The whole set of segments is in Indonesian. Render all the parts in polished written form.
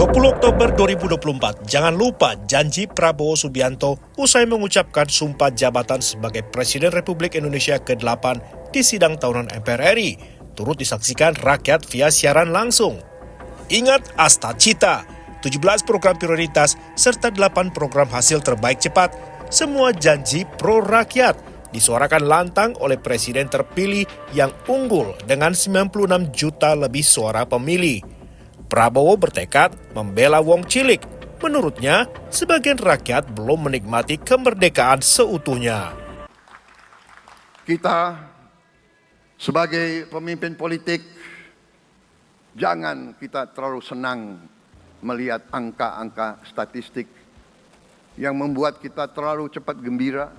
20 Oktober 2024, jangan lupa janji Prabowo Subianto usai mengucapkan sumpah jabatan sebagai Presiden Republik Indonesia ke-8 di sidang tahunan MPR RI, turut disaksikan rakyat via siaran langsung. Ingat Asta Cita, 17 program prioritas serta 8 program hasil terbaik cepat, semua janji pro rakyat, disuarakan lantang oleh Presiden terpilih yang unggul dengan 96 juta lebih suara pemilih. Prabowo bertekad membela wong cilik. Menurutnya, sebagian rakyat belum menikmati kemerdekaan seutuhnya. Kita sebagai pemimpin politik, jangan kita terlalu senang melihat angka-angka statistik yang membuat kita terlalu cepat gembira,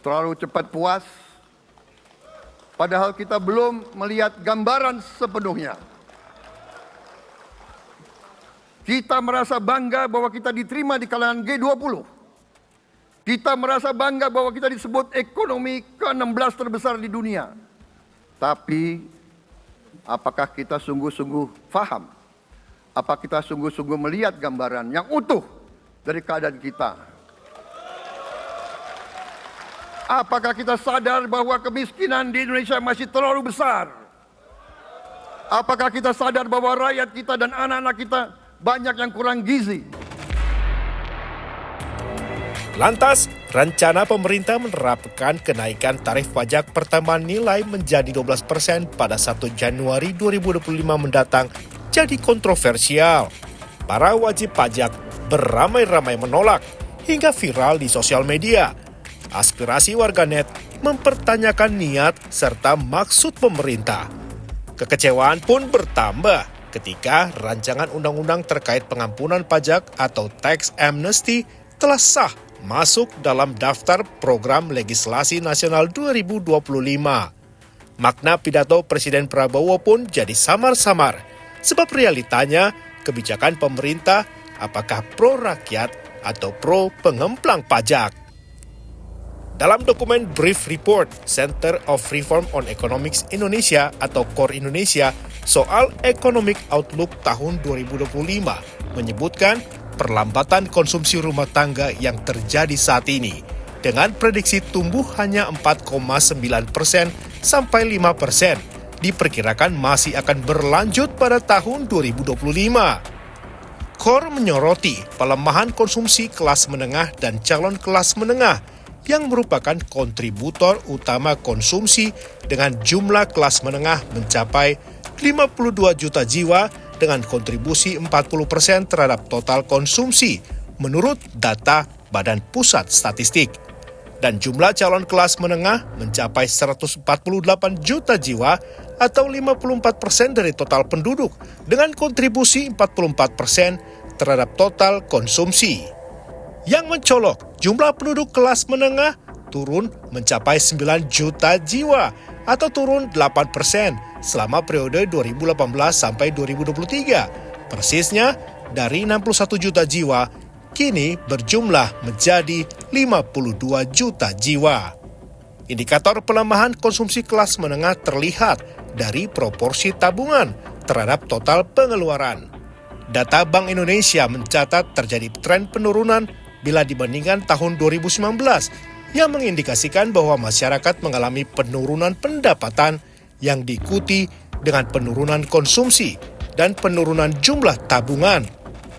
terlalu cepat puas, padahal kita belum melihat gambaran sepenuhnya. Kita merasa bangga bahwa kita diterima di kalangan G20. Kita merasa bangga bahwa kita disebut ekonomi ke-16 terbesar di dunia. Tapi, apakah kita sungguh-sungguh faham? Apa kita sungguh-sungguh melihat gambaran yang utuh dari keadaan kita? Apakah kita sadar bahwa kemiskinan di Indonesia masih terlalu besar? Apakah kita sadar bahwa rakyat kita dan anak-anak kita banyak yang kurang gizi? Lantas, rencana pemerintah menerapkan kenaikan tarif pajak pertambahan nilai menjadi 12% pada 1 Januari 2025 mendatang jadi kontroversial. Para wajib pajak beramai-ramai menolak hingga viral di sosial media. Aspirasi warganet mempertanyakan niat serta maksud pemerintah. Kekecewaan pun bertambah ketika rancangan undang-undang terkait pengampunan pajak atau tax amnesty telah sah masuk dalam daftar program legislasi nasional 2025. Makna pidato Presiden Prabowo pun jadi samar-samar, sebab realitanya kebijakan pemerintah apakah pro rakyat atau pro pengemplang pajak. Dalam dokumen Brief Report Center of Reform on Economics Indonesia atau KOR Indonesia soal Economic Outlook tahun 2025 menyebutkan perlambatan konsumsi rumah tangga yang terjadi saat ini dengan prediksi tumbuh hanya 4,9% sampai 5% diperkirakan masih akan berlanjut pada tahun 2025. KOR menyoroti pelemahan konsumsi kelas menengah dan calon kelas menengah yang merupakan kontributor utama konsumsi dengan jumlah kelas menengah mencapai 52 juta jiwa dengan kontribusi 40% terhadap total konsumsi menurut data Badan Pusat Statistik. Dan jumlah calon kelas menengah mencapai 148 juta jiwa atau 54% dari total penduduk dengan kontribusi 44% terhadap total konsumsi. Yang mencolok, jumlah penduduk kelas menengah turun mencapai 9 juta jiwa atau turun 8% selama periode 2018 sampai 2023. Persisnya dari 61 juta jiwa kini berjumlah menjadi 52 juta jiwa. Indikator pelemahan konsumsi kelas menengah terlihat dari proporsi tabungan terhadap total pengeluaran. Data Bank Indonesia mencatat terjadi tren penurunan bila dibandingkan tahun 2019 yang mengindikasikan bahwa masyarakat mengalami penurunan pendapatan yang diikuti dengan penurunan konsumsi dan penurunan jumlah tabungan.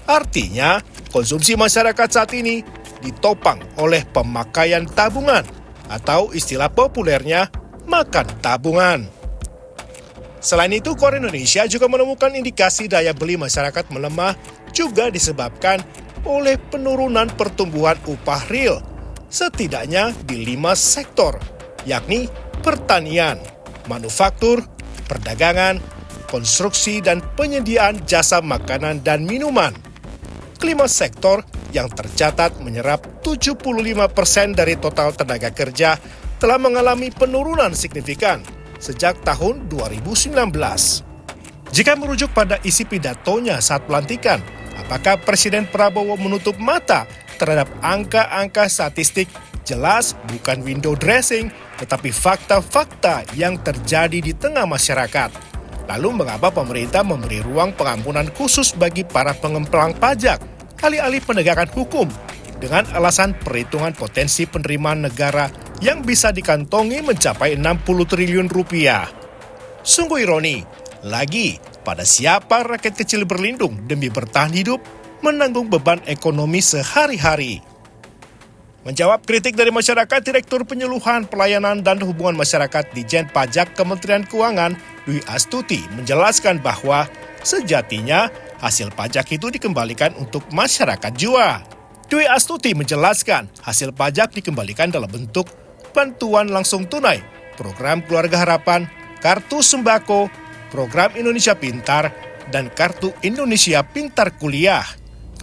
Artinya, konsumsi masyarakat saat ini ditopang oleh pemakaian tabungan atau istilah populernya makan tabungan. Selain itu, KOR Indonesia juga menemukan indikasi daya beli masyarakat melemah juga disebabkan oleh penurunan pertumbuhan upah real, setidaknya di 5 sektor, yakni pertanian, manufaktur, perdagangan, konstruksi, dan penyediaan jasa makanan dan minuman. Kelima sektor yang tercatat menyerap 75% dari total tenaga kerja telah mengalami penurunan signifikan sejak tahun 2019. Jika merujuk pada isi pidatonya saat pelantikan, apakah Presiden Prabowo menutup mata terhadap angka-angka statistik? Jelas bukan window dressing, tetapi fakta-fakta yang terjadi di tengah masyarakat. Lalu mengapa pemerintah memberi ruang pengampunan khusus bagi para pengemplang pajak, alih-alih penegakan hukum, dengan alasan perhitungan potensi penerimaan negara yang bisa dikantongi mencapai 60 triliun rupiah? Sungguh ironi, lagi pada siapa rakyat kecil berlindung demi bertahan hidup menanggung beban ekonomi sehari-hari. Menjawab kritik dari masyarakat, Direktur Penyuluhan Pelayanan dan Hubungan Masyarakat Ditjen Pajak Kementerian Keuangan, Dwi Astuti, menjelaskan bahwa sejatinya hasil pajak itu dikembalikan untuk masyarakat jua. Dwi Astuti menjelaskan hasil pajak dikembalikan dalam bentuk bantuan langsung tunai, program Keluarga Harapan, kartu sembako, program Indonesia Pintar, dan kartu Indonesia Pintar Kuliah.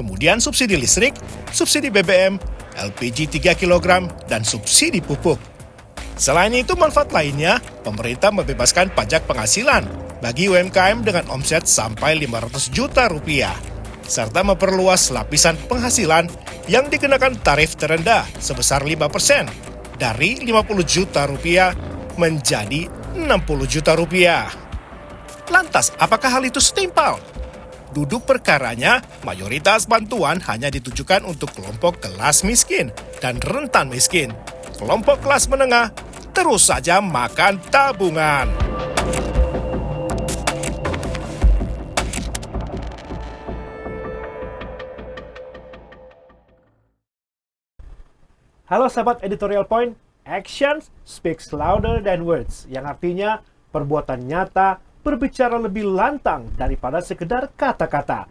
Kemudian subsidi listrik, subsidi BBM, LPG 3 kg, dan subsidi pupuk. Selain itu, manfaat lainnya, pemerintah membebaskan pajak penghasilan bagi UMKM dengan omset sampai 500 juta rupiah, serta memperluas lapisan penghasilan yang dikenakan tarif terendah sebesar 5% dari 50 juta rupiah menjadi 60 juta rupiah. Lantas, apakah hal itu setimpal? Duduk perkaranya, mayoritas bantuan hanya ditujukan untuk kelompok kelas miskin dan rentan miskin. Kelompok kelas menengah terus saja makan tabungan. Halo sahabat Editorial Point, action speaks louder than words, yang artinya perbuatan nyata berbicara lebih lantang daripada sekedar kata-kata.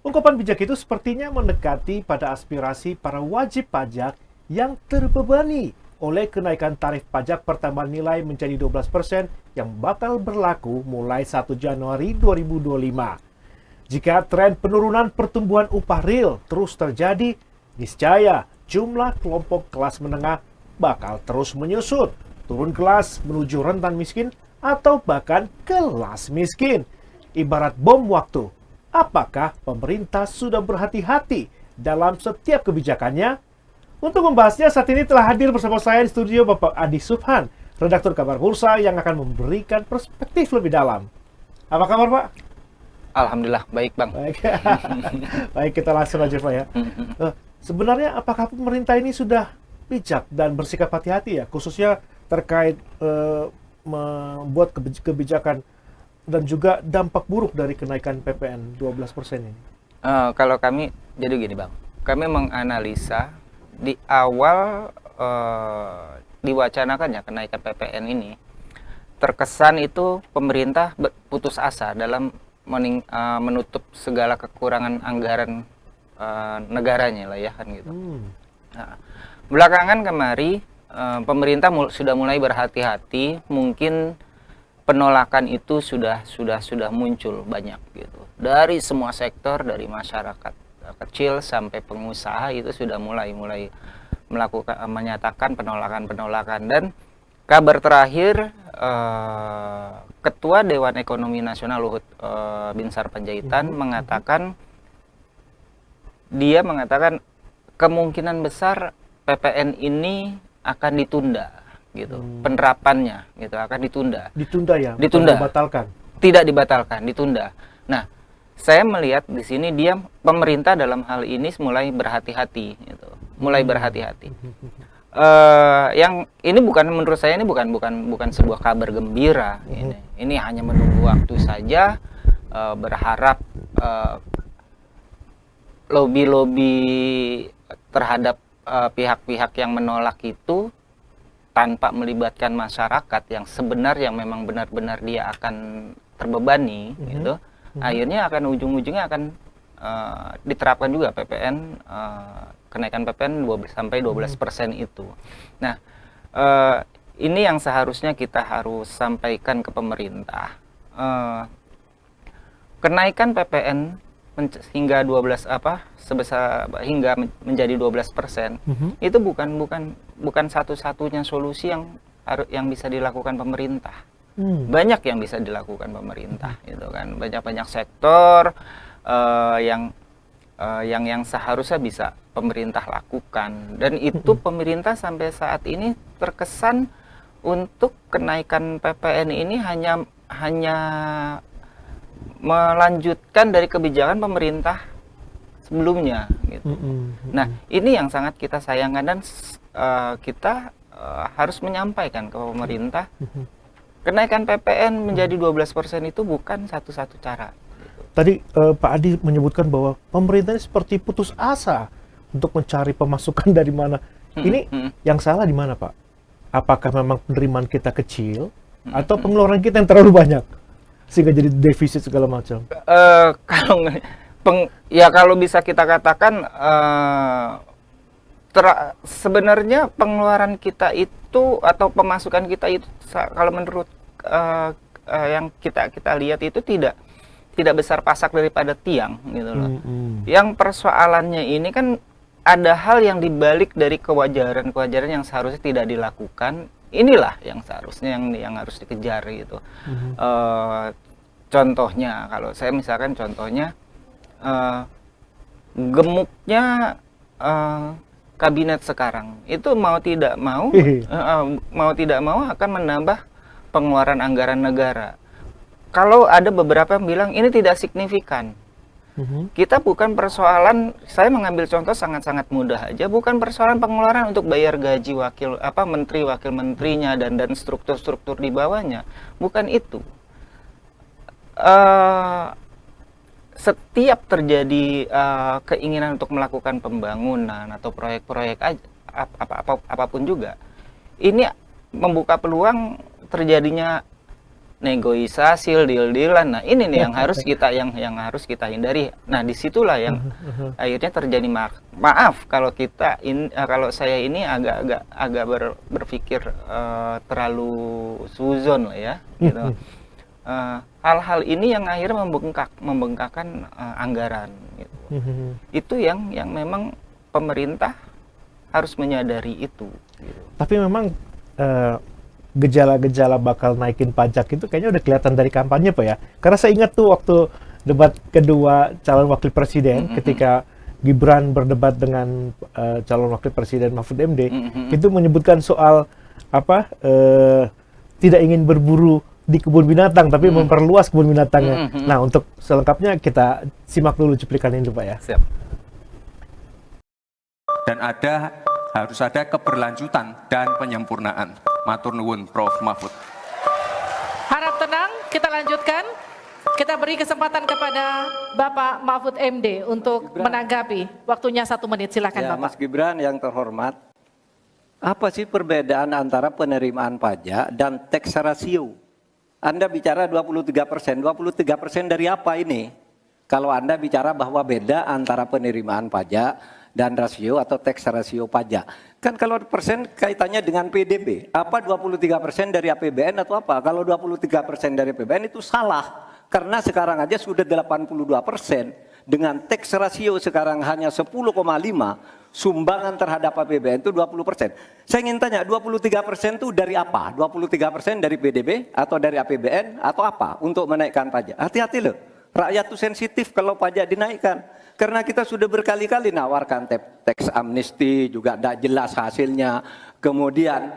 Ungkapan bijak itu sepertinya mendekati pada aspirasi para wajib pajak yang terbebani oleh kenaikan tarif pajak pertambahan nilai menjadi 12% yang bakal berlaku mulai 1 Januari 2025. Jika tren penurunan pertumbuhan upah real terus terjadi, niscaya jumlah kelompok kelas menengah bakal terus menyusut, turun kelas menuju rentan miskin, atau bahkan kelas miskin. Ibarat bom waktu, apakah pemerintah sudah berhati-hati dalam setiap kebijakannya? Untuk membahasnya, saat ini telah hadir bersama saya di studio Bapak Adi Subhan, redaktur kabar Bursa, yang akan memberikan perspektif lebih dalam. Apa kabar, Pak? Alhamdulillah, baik Bang. Baik, baik, kita langsung aja Pak ya. Sebenarnya apakah pemerintah ini sudah bijak dan bersikap hati-hati ya, khususnya terkait membuat kebijakan dan juga dampak buruk dari kenaikan PPN 12% ini? Kalau kami, jadi gini Bang, kami menganalisa di awal diwacanakannya kenaikan PPN ini, terkesan itu pemerintah putus asa dalam menutup segala kekurangan anggaran negaranya lah ya kan gitu. Nah, belakangan kemari pemerintah sudah mulai berhati-hati, mungkin penolakan itu sudah muncul banyak gitu. Dari semua sektor, dari masyarakat kecil sampai pengusaha itu sudah mulai menyatakan penolakan. Dan kabar terakhir, Ketua Dewan Ekonomi Nasional Luhut Binsar Panjaitan mengatakan kemungkinan besar PPN ini akan ditunda gitu. Penerapannya gitu akan ditunda. Ditunda ya? Ditunda. Dibatalkan. Tidak dibatalkan, ditunda. Nah, saya melihat di sini pemerintah dalam hal ini mulai berhati-hati gitu. Mulai berhati-hati. Yang ini menurut saya ini bukan sebuah kabar gembira ini. Ini hanya menunggu waktu saja, berharap lobby terhadap pihak-pihak yang menolak itu tanpa melibatkan masyarakat yang sebenarnya memang benar-benar dia akan terbebani gitu. Akhirnya akan ujung-ujungnya akan diterapkan juga PPN, kenaikan PPN sampai 12% itu. Nah, ini yang seharusnya kita harus sampaikan ke pemerintah. Kenaikan PPN hingga hingga menjadi 12%, itu bukan satu-satunya solusi yang bisa dilakukan pemerintah. Banyak yang bisa dilakukan pemerintah gitu kan. Banyak sektor yang seharusnya bisa pemerintah lakukan, dan itu pemerintah sampai saat ini terkesan untuk kenaikan PPN ini melanjutkan dari kebijakan pemerintah sebelumnya gitu. Nah, ini yang sangat kita sayangkan dan kita harus menyampaikan ke pemerintah, kenaikan PPN menjadi 12% itu bukan satu-satu cara. Tadi Pak Adi menyebutkan bahwa pemerintah ini seperti putus asa untuk mencari pemasukan dari mana. Ini yang salah di mana, Pak? Apakah memang penerimaan kita kecil atau pengeluaran kita yang terlalu banyak sehingga jadi defisit segala macam? Kalau bisa kita katakan sebenarnya pengeluaran kita itu atau pemasukan kita itu kalau menurut yang kita lihat itu tidak besar pasak daripada tiang gitu loh. Yang persoalannya ini kan ada hal yang dibalik dari kewajaran yang seharusnya tidak dilakukan. Inilah yang seharusnya yang harus dikejar gitu. Contohnya kalau saya misalkan contohnya gemuknya kabinet sekarang itu mau tidak mau akan menambah pengeluaran anggaran negara. Kalau ada beberapa yang bilang ini tidak signifikan, kita bukan persoalan. Saya mengambil contoh sangat-sangat mudah aja, bukan persoalan pengeluaran untuk bayar gaji menteri, wakil menterinya dan struktur-struktur di bawahnya, bukan itu. Setiap terjadi keinginan untuk melakukan pembangunan atau proyek-proyek apapun juga, ini membuka peluang terjadinya negosiasi, deal-dealan. Nah, ini nih yang harus kita hindari. Nah, disitulah yang akhirnya terjadi maaf kalau kalau saya ini agak berpikir terlalu suzon lah ya, gitu. Hal-hal ini yang akhirnya membengkakkan anggaran gitu. Itu yang memang pemerintah harus menyadari itu gitu. Tapi memang gejala-gejala bakal naikin pajak itu kayaknya udah kelihatan dari kampanye, Pak ya. Karena saya ingat tuh waktu debat kedua calon wakil presiden ketika Gibran berdebat dengan calon wakil presiden Mahfud MD, itu menyebutkan soal tidak ingin berburu di kebun binatang, tapi memperluas kebun binatangnya. Nah, untuk selengkapnya kita simak dulu cuplikan ini, Pak ya. Siap. Dan harus ada keberlanjutan dan penyempurnaan. Matur nuwun, Prof. Mahfud. Harap tenang, kita lanjutkan. Kita beri kesempatan kepada Bapak Mahfud MD untuk menanggapi. Waktunya 1 menit, silakan ya, Bapak. Mas Gibran yang terhormat, apa sih perbedaan antara penerimaan pajak dan tax ratio? Anda bicara 23%, 23% dari apa ini? Kalau Anda bicara bahwa beda antara penerimaan pajak dan rasio atau tax ratio pajak. Kan kalau persen kaitannya dengan PDB, apa 23% dari APBN atau apa? Kalau 23% dari APBN itu salah. Karena sekarang aja sudah 82%, dengan tax ratio sekarang hanya 10,5, sumbangan terhadap APBN itu 20%. Saya ingin tanya, 23% itu dari apa? 23% dari PDB atau dari APBN atau apa untuk menaikkan pajak? Hati-hati loh, rakyat itu sensitif kalau pajak dinaikkan. Karena kita sudah berkali-kali nawarkan tax amnesty, juga tidak jelas hasilnya. Kemudian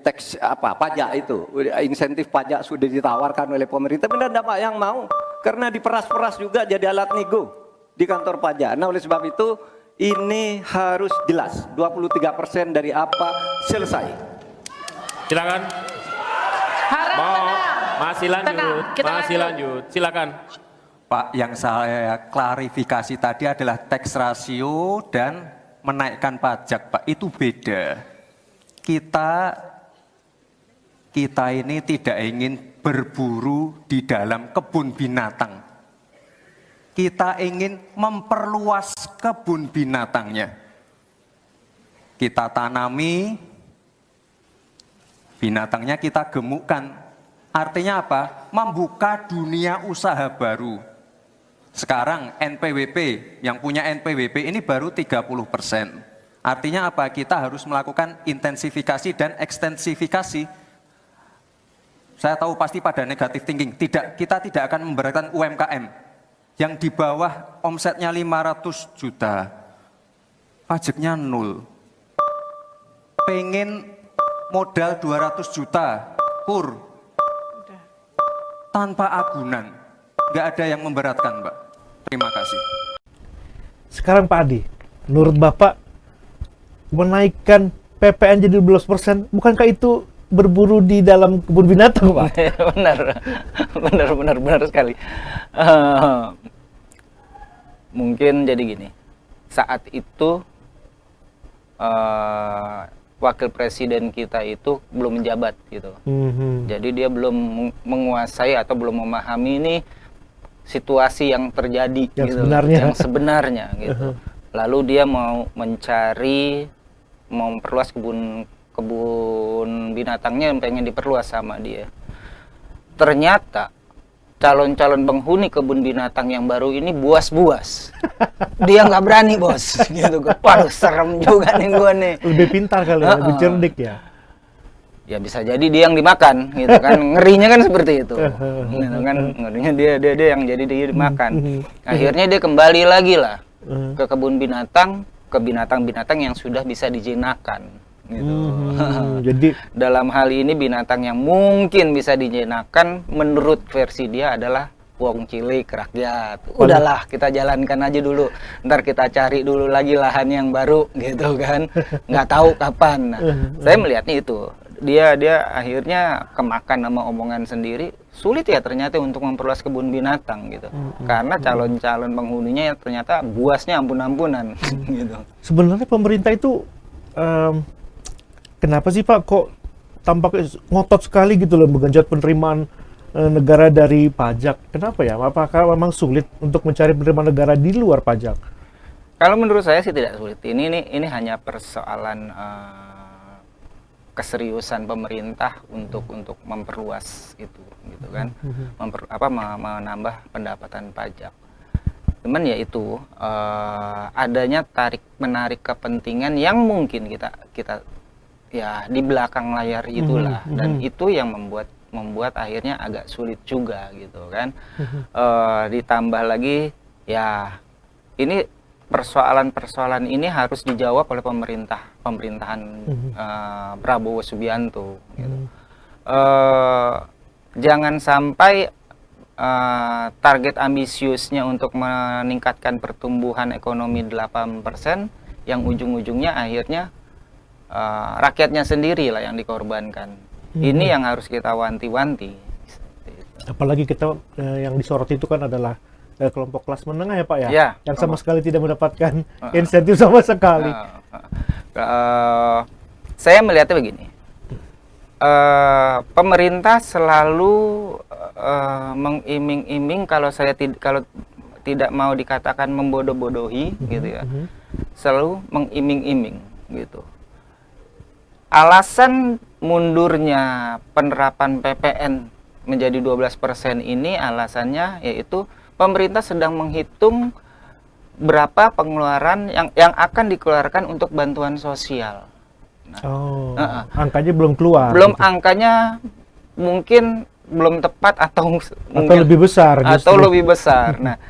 tax pajak itu, insentif pajak sudah ditawarkan oleh pemerintah, benar tidak Pak yang mau? Karena diperas-peras juga jadi alat nego di kantor pajak. Nah, oleh sebab itu ini harus jelas, 23% dari apa, selesai. Silakan. Harap tenang. Masih lanjut. Tenang, kita lanjut. Silakan. Pak, yang saya klarifikasi tadi adalah tax ratio dan menaikkan pajak, Pak. Itu beda. Kita ini tidak ingin berburu di dalam kebun binatang. Kita ingin memperluas kebun binatangnya. Kita tanami, binatangnya kita gemukkan. Artinya apa? Membuka dunia usaha baru. Sekarang NPWP, yang punya NPWP ini baru 30%. Artinya apa? Kita harus melakukan intensifikasi dan ekstensifikasi. Saya tahu pasti pada negatif thinking. Kita tidak akan memberatkan UMKM yang di bawah omsetnya 500 juta, pajaknya 0. Pengen modal 200 juta, tanpa agunan. nggak ada yang memberatkan, Pak. Terima kasih. Sekarang Pak Adi, menurut Bapak menaikkan PPN jadi 12%, bukankah itu berburu di dalam kebun binatang, Pak? benar sekali. Mungkin jadi gini, saat itu wakil presiden kita itu belum menjabat gitu. Jadi dia belum menguasai atau belum memahami ini situasi yang terjadi yang gitu, sebenarnya. yang sebenarnya gitu. Lalu dia mau memperluas kebun binatangnya yang pengen diperluas sama dia. Ternyata calon-calon penghuni kebun binatang yang baru ini buas-buas. Dia nggak berani, bos. Gitu. Waduh, serem juga nih gua nih. Lebih pintar kali ya, lebih cerdik ya. Ya bisa jadi dia yang dimakan, gitu kan. Ngerinya kan seperti itu. Gitu kan, ngerinya dia yang jadi dia dimakan. Akhirnya dia kembali lagi lah ke kebun binatang, ke binatang-binatang yang sudah bisa dijinakan. Gitu. Jadi Dalam hal ini binatang yang mungkin bisa dijinakan menurut versi dia adalah wong cilik rakyat. Udahlah, kita jalankan aja dulu. Ntar kita cari dulu lagi lahan yang baru gitu kan. Nggak tahu kapan. Nah, saya melihatnya itu. Dia akhirnya kemakan sama omongan sendiri. Sulit ya ternyata untuk memperluas kebun binatang gitu. Karena calon-calon penghuninya ya ternyata buasnya ampun-ampunan gitu. sebenarnya pemerintah itu kenapa sih Pak kok tampaknya ngotot sekali gitu loh menggenjot penerimaan negara dari pajak? Kenapa ya? Apakah memang sulit untuk mencari penerimaan negara di luar pajak? Kalau menurut saya sih tidak sulit. Ini hanya persoalan keseriusan pemerintah untuk memperluas itu, gitu kan, menambah pendapatan pajak. Cuman ya itu adanya tarik menarik kepentingan yang mungkin kita ya di belakang layar itulah, dan itu yang membuat akhirnya agak sulit juga gitu kan. Ditambah lagi ya ini persoalan ini harus dijawab oleh pemerintahan Prabowo Subianto gitu. Jangan sampai target ambisiusnya untuk meningkatkan pertumbuhan ekonomi 8% yang ujung-ujungnya akhirnya rakyatnya sendiri lah yang dikorbankan. Ini yang harus kita wanti-wanti. Apalagi kita yang disorot itu kan adalah kelompok kelas menengah ya Pak ya, Ya, yang sama sekali tidak mendapatkan insentif sama sekali. Saya melihatnya begini, pemerintah selalu mengiming-iming, kalau tidak mau dikatakan membodoh-bodohi gitu ya, selalu mengiming-iming gitu. Alasan mundurnya penerapan PPN menjadi 12% ini alasannya yaitu pemerintah sedang menghitung berapa pengeluaran yang akan dikeluarkan untuk bantuan sosial. Nah, angkanya belum keluar. Belum gitu. angkanya mungkin belum tepat atau mungkin lebih besar. Atau lebih besar. Nah,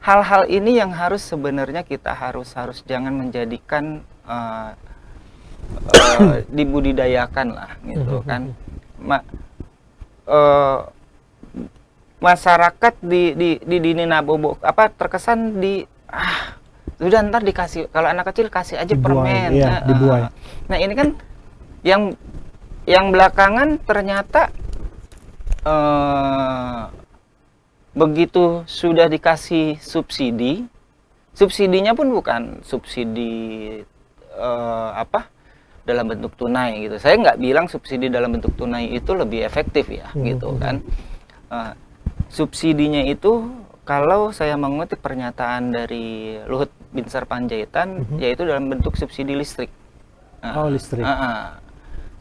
hal-hal ini yang harus sebenarnya kita harus jangan menjadikan dibudidayakan lah gitu kan. Masyarakat di Dini Nabobo terkesan sudah ntar dikasih, kalau anak kecil kasih aja Dibuai, permen. iya, dibuai. Nah ini kan yang belakangan ternyata begitu sudah dikasih subsidinya pun bukan subsidi dalam bentuk tunai gitu. Saya nggak bilang subsidi dalam bentuk tunai itu lebih efektif ya gitu kan. Subsidinya itu kalau saya mengutip pernyataan dari Luhut Binsar Panjaitan, yaitu dalam bentuk subsidi listrik. Listrik.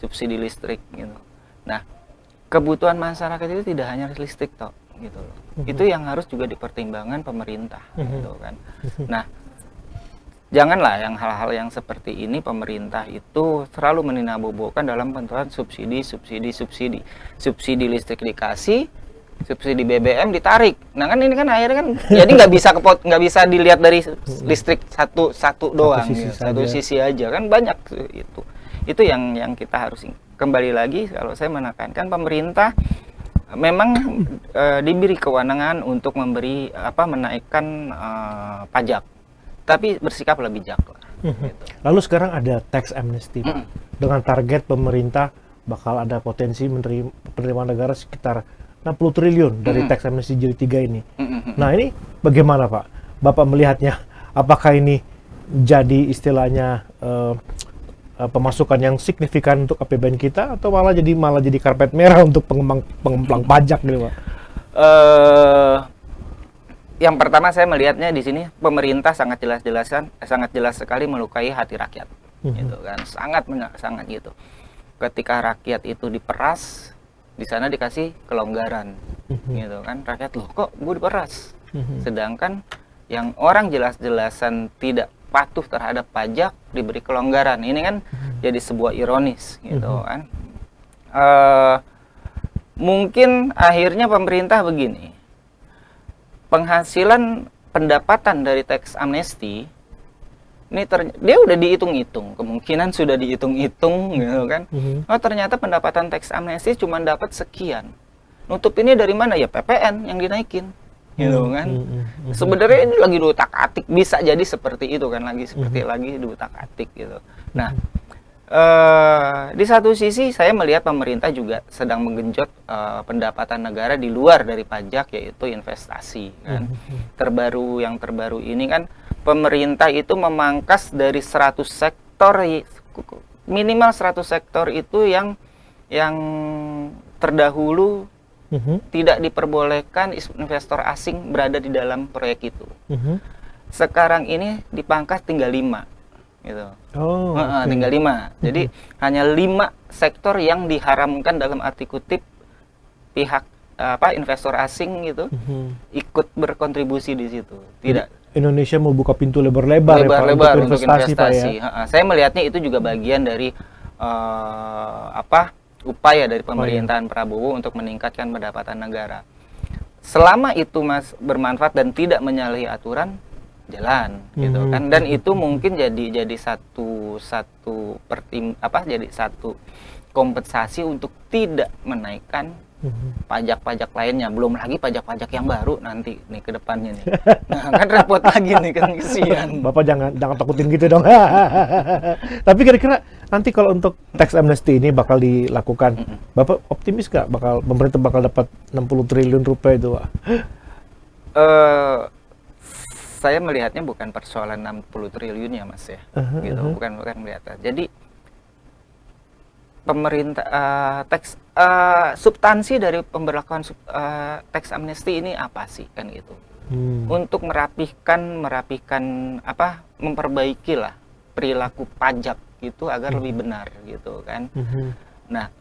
Subsidi listrik gitu. Nah, kebutuhan masyarakat itu tidak hanya listrik toh, gitu loh. Itu yang harus juga dipertimbangkan pemerintah, gitu kan. Nah, janganlah yang hal-hal yang seperti ini pemerintah itu selalu meninabobokan dalam bentukan subsidi listrik dikasih, subsidi BBM ditarik. Nah kan ini kan akhirnya kan jadi nggak bisa dilihat dari listrik satu doang, satu sisi aja kan banyak itu yang kita harus kembali lagi. Kalau saya menekankan pemerintah memang diberi kewenangan untuk menaikkan pajak, tapi bersikap lebih bijak lah. Gitu. Lalu sekarang ada tax amnesty, Pak. Dengan target pemerintah bakal ada potensi penerimaan negara sekitar 60 triliun dari tax amnesty jilid 3 ini. Nah, ini bagaimana, Pak? Bapak melihatnya, apakah ini jadi istilahnya pemasukan yang signifikan untuk APBN kita, atau malah jadi karpet merah untuk pengemplang pajak gitu, Pak? Yang pertama saya melihatnya di sini pemerintah sangat jelas sekali melukai hati rakyat, gitu kan, sangat gitu. Ketika rakyat itu diperas, di sana dikasih kelonggaran, gitu kan, rakyat loh kok gue diperas, sedangkan yang orang jelas-jelasan tidak patuh terhadap pajak diberi kelonggaran. Ini kan jadi sebuah ironis, gitu kan. Mungkin akhirnya pemerintah begini, penghasilan pendapatan dari tax amnesty ini dia udah dihitung-hitung, kemungkinan sudah dihitung-hitung, gitu kan. Oh, ternyata pendapatan tax amnesty cuma dapat sekian. Nutup ini dari mana? Ya PPN yang dinaikin, gitu kan. Sebenarnya ini lagi diutak-atik, bisa jadi seperti itu kan, lagi diutak-atik gitu. Nah, di satu sisi saya melihat pemerintah juga sedang menggenjot pendapatan negara di luar dari pajak, yaitu investasi kan. Yang terbaru ini kan pemerintah itu memangkas dari 100 sektor, minimal 100 sektor itu yang terdahulu tidak diperbolehkan investor asing berada di dalam proyek itu. Sekarang ini dipangkas tinggal 5, gitu. Tinggal 5. Jadi hanya 5 sektor yang diharamkan dalam arti kutip pihak investor asing gitu ikut berkontribusi di situ. Tidak. Indonesia mau buka pintu lebar-lebar untuk investasi, Pak, ya? Saya melihatnya itu juga bagian dari upaya dari pemerintahan Prabowo untuk meningkatkan pendapatan negara. Selama itu bermanfaat dan tidak menyalahi aturan, jalan, gitu kan. Dan itu mungkin jadi satu kompensasi untuk tidak menaikkan pajak-pajak lainnya, belum lagi pajak-pajak yang baru nanti nih ke depannya nih. Nah, kan repot lagi nih, kan kesian. Bapak jangan takutin gitu dong. Tapi kira-kira nanti kalau untuk tax amnesty ini bakal dilakukan, Bapak optimis nggak pemerintah bakal dapat 60 triliun rupiah itu, Pak? Saya melihatnya bukan persoalan 60 triliun ya, Mas, ya. Gitu, bukan melihatnya. Jadi pemerintah substansi dari pemberlakuan tax amnesty ini apa sih kan gitu? Untuk memperbaiki lah perilaku pajak gitu agar lebih benar gitu kan. Nah,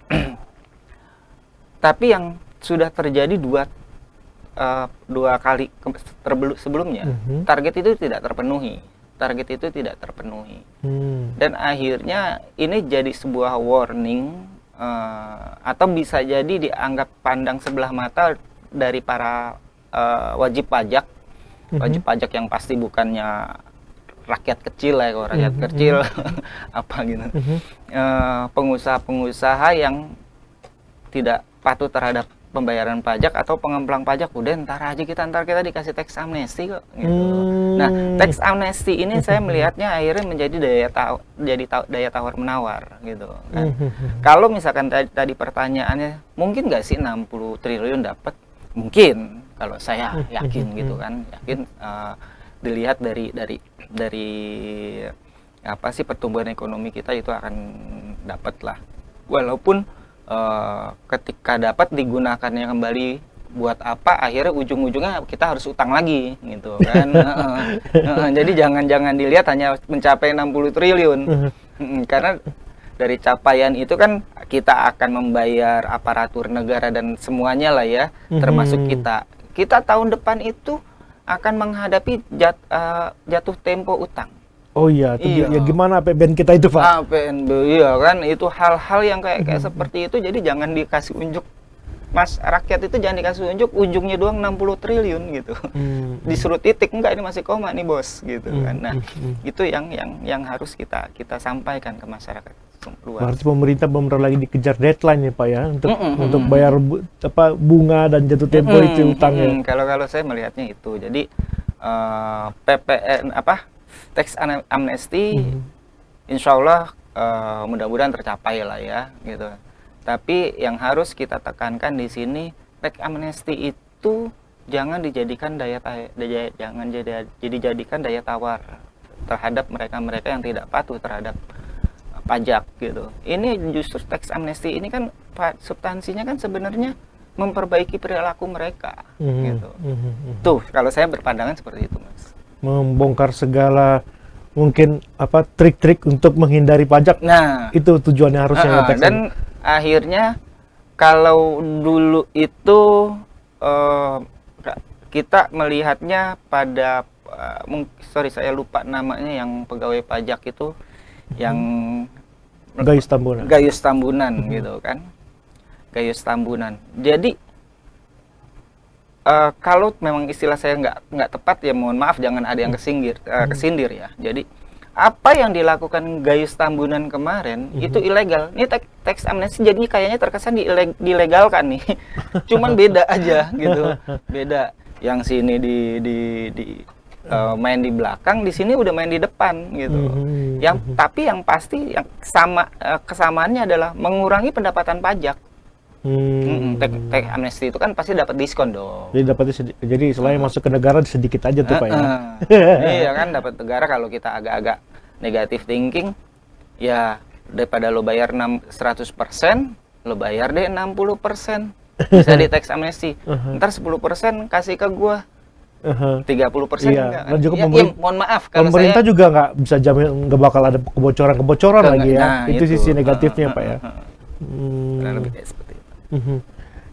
tapi yang sudah terjadi dua kali sebelumnya, target itu tidak terpenuhi. Dan akhirnya ini jadi sebuah warning atau bisa jadi dianggap pandang sebelah mata dari para wajib pajak yang pasti bukannya rakyat kecil ya, kalau rakyat kecil apa gitu, pengusaha-pengusaha yang tidak patuh terhadap pembayaran pajak atau pengemplang pajak. Udah ntar kita dikasih tax amnesty kok gitu. Nah, tax amnesty ini saya melihatnya akhirnya menjadi daya tawar menawar gitu kan. Kalau misalkan tadi pertanyaannya mungkin nggak sih 60 triliun dapat? Mungkin, kalau saya yakin gitu kan, dilihat dari pertumbuhan ekonomi kita itu akan dapat lah. Walaupun ketika dapat digunakannya kembali buat apa, akhirnya ujung-ujungnya kita harus utang lagi gitu kan. Jadi jangan dilihat hanya mencapai 60 triliun. Karena dari capaian itu kan kita akan membayar aparatur negara dan semuanya lah ya, termasuk kita tahun depan itu akan menghadapi jatuh tempo utang. Oh iya, ya gimana APBN kita itu, Pak? APBN, iya kan, itu hal-hal yang kayak seperti itu. Jadi jangan dikasih unjuk, Mas, rakyat itu jangan dikasih unjuk, ujungnya doang 60 triliun gitu. Disuruh titik, enggak, ini masih koma nih, Bos, gitu kan. Nah, itu yang harus kita sampaikan ke masyarakat. luas. Berarti pemerintah benar lagi dikejar deadline ya Pak ya untuk bayar bunga dan jatuh tempo itu utangnya. Kalau saya melihatnya itu. Jadi PPN tax amnesty insya Allah mudah-mudahan tercapai lah ya gitu. Tapi yang harus kita tekankan di sini, tax amnesty itu jangan dijadikan dijadikan daya tawar terhadap mereka-mereka yang tidak patuh terhadap pajak gitu. Ini justru tax amnesty ini kan substansinya kan sebenarnya memperbaiki perilaku mereka gitu. Tuh kalau saya berpandangan seperti itu, Mas. Membongkar segala mungkin trik-trik untuk menghindari pajak. Nah, itu tujuannya harusnya dan akhirnya kalau dulu itu kita melihatnya pada saya lupa namanya yang pegawai pajak itu yang Gayus Tambunan gitu kan. Gayus Tambunan. Jadi kalau memang istilah saya nggak tepat ya mohon maaf, jangan ada yang kesindir ya. Jadi apa yang dilakukan Gayus Tambunan kemarin itu ilegal. Ini tax amnesty jadinya kayaknya terkesan dilegalkan nih. Cuman beda aja gitu. Beda. Yang sini main di belakang, di sini udah main di depan gitu. Tapi yang pasti yang kesamaannya adalah mengurangi pendapatan pajak. Tax amnesty itu kan pasti dapat diskon dong. Jadi selain masuk ke negara sedikit aja tuh Pak ya. Iya kan dapat negara. Kalau kita agak-agak negative thinking, ya daripada lo bayar 100%, lo bayar deh 60%. Bisa di tax amnesty. Ntar 10% kasih ke gua. 30% iya. Dan juga mohon maaf kalau pemerintah juga nggak bisa jamin nggak bakal ada kebocoran lagi ya. Nah, itu sisi negatifnya Pak ya. Lebih kayak seperti itu.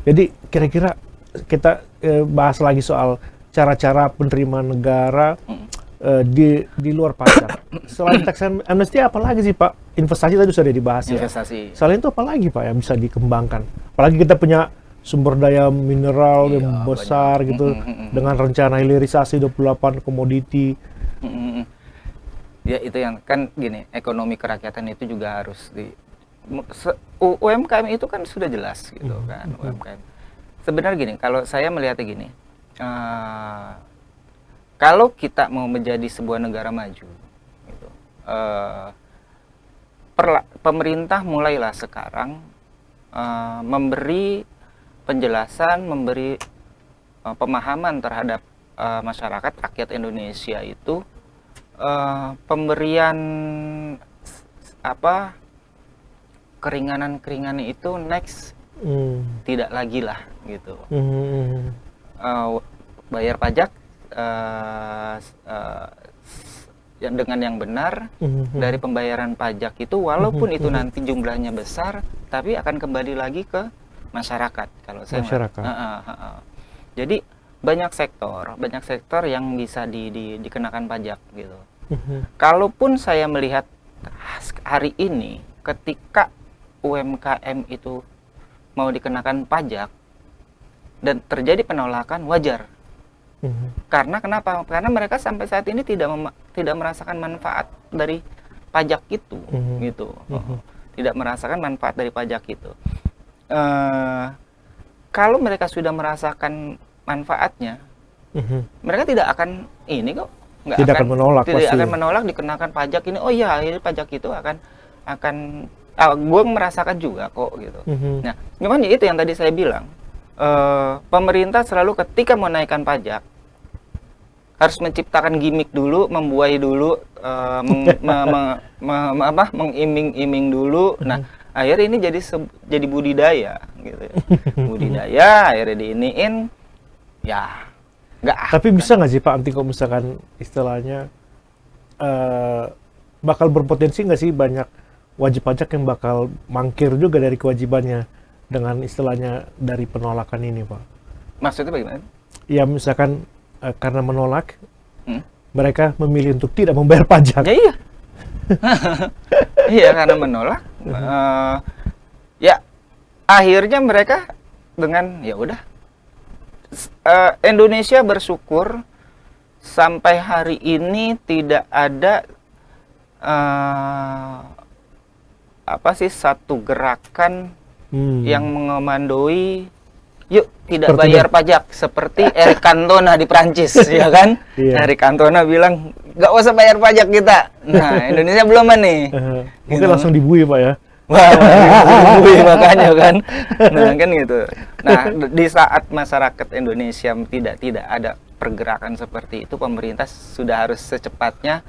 Jadi kira-kira kita bahas lagi soal cara-cara penerimaan negara di luar pajak. Selain tax amnesty apa lagi sih Pak? Investasi tadi sudah dibahas ya. Investasi. Selain itu apa lagi Pak yang bisa dikembangkan? Apalagi kita punya sumber daya mineral yang besar banyak. Gitu dengan rencana hilirisasi 28 komoditi. Ya itu yang kan gini, ekonomi kerakyatan itu juga harus UMKM itu kan sudah jelas gitu kan. UMKM sebenarnya gini, kalau saya melihatnya gini, kalau kita mau menjadi sebuah negara maju gitu, pemerintah mulailah sekarang memberi penjelasan, memberi pemahaman terhadap masyarakat rakyat Indonesia itu, pemberian keringanan itu next tidak lagi lah gitu. Bayar pajak yang dengan yang benar dari pembayaran pajak itu, walaupun itu nanti jumlahnya besar, tapi akan kembali lagi ke masyarakat. Kalau saya jadi banyak sektor yang bisa dikenakan pajak gitu. Kalaupun saya melihat hari ini ketika UMKM itu mau dikenakan pajak dan terjadi penolakan, wajar. Karena kenapa? Karena mereka sampai saat ini tidak merasakan manfaat dari pajak itu, gitu. Tidak merasakan manfaat dari pajak itu. Kalau mereka sudah merasakan manfaatnya, mereka tidak akan tidak akan menolak dikenakan pajak ini. Oh iya, ini pajak itu akan gue merasakan juga kok gitu. Nah, cuman ya itu yang tadi saya bilang. Pemerintah selalu ketika menaikkan pajak harus menciptakan gimmick dulu, membuai dulu, mengiming-iming dulu. Nah, akhirnya ini jadi budidaya gitu. Budidaya akhirnya diiniin, ya nggak. Tapi bisa nggak sih Pak, nanti kalau misalkan istilahnya bakal berpotensi nggak sih banyak wajib pajak yang bakal mangkir juga dari kewajibannya dengan istilahnya dari penolakan ini Pak? Maksudnya bagaimana? Ya misalkan karena menolak, mereka memilih untuk tidak membayar pajak. Ya iya. Iya, karena menolak. Ya akhirnya mereka dengan ya udah. Indonesia bersyukur sampai hari ini tidak ada apa sih satu gerakan yang mengomandoi yuk tidak bayar pajak seperti Eric Cantona di Prancis ya kan. Eric Cantona bilang nggak usah bayar pajak kita. Nah Indonesia belum nih. Mungkin langsung dibui Pak ya. Wah, makanya kan. Nah, kan gitu. Nah, di saat masyarakat Indonesia tidak ada pergerakan seperti itu, pemerintah sudah harus secepatnya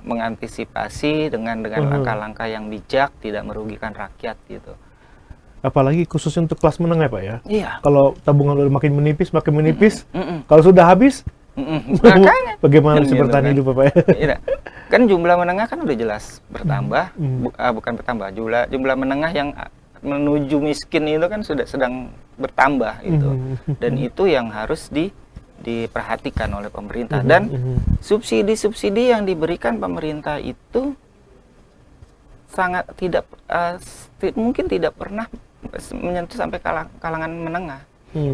mengantisipasi dengan langkah-langkah yang bijak, tidak merugikan rakyat gitu. Apalagi khusus untuk kelas menengah Pak ya. Iya. Kalau tabungan udah makin menipis, kalau sudah habis, Makanya. bagaimana bisa Gitu bertahan kan. hidup Pak ya? Iya. Kan jumlah menengah kan udah jelas bertambah, bukan bertambah, jumlah menengah yang menuju miskin itu kan sudah sedang bertambah gitu. Dan itu yang harus diperhatikan oleh pemerintah. Dan subsidi-subsidi yang diberikan pemerintah itu sangat mungkin tidak pernah menyentuh sampai kalangan menengah.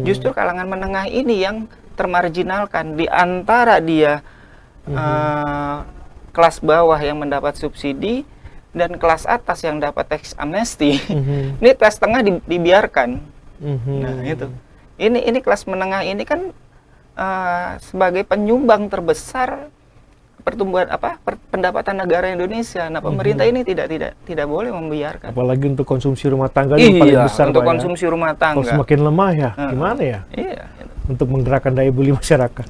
Justru kalangan menengah ini yang termarginalkan di antara dia kelas bawah yang mendapat subsidi dan kelas atas yang dapat tax amnesty. Ini kelas tengah dibiarkan. Nah, itu. Ini kelas menengah ini kan sebagai penyumbang terbesar pertumbuhan pendapatan negara Indonesia. Nah, pemerintah ini tidak boleh membiarkan. Apalagi untuk konsumsi rumah tangga yang paling besar untuk Pak konsumsi rumah tangga. Kalau semakin lemah ya, gimana ya? Iya. Untuk menggerakkan daya beli masyarakat.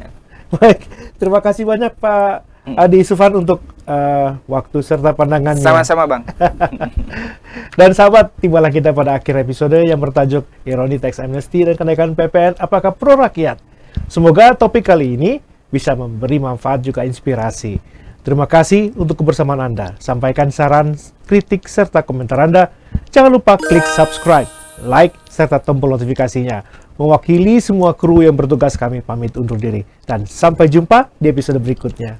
Baik, terima kasih banyak Pak Adi Sufan untuk waktu serta pandangannya. Sama-sama Bang. Dan sahabat, tibalah kita pada akhir episode yang bertajuk Ironi Tax Amnesty dan kenaikan PPN apakah pro rakyat. Semoga topik kali ini bisa memberi manfaat juga inspirasi. Terima kasih untuk kebersamaan Anda. Sampaikan saran, kritik, serta komentar Anda. Jangan lupa klik subscribe, like, serta tombol notifikasinya. Mewakili semua kru yang bertugas kami pamit undur diri. Dan sampai jumpa di episode berikutnya.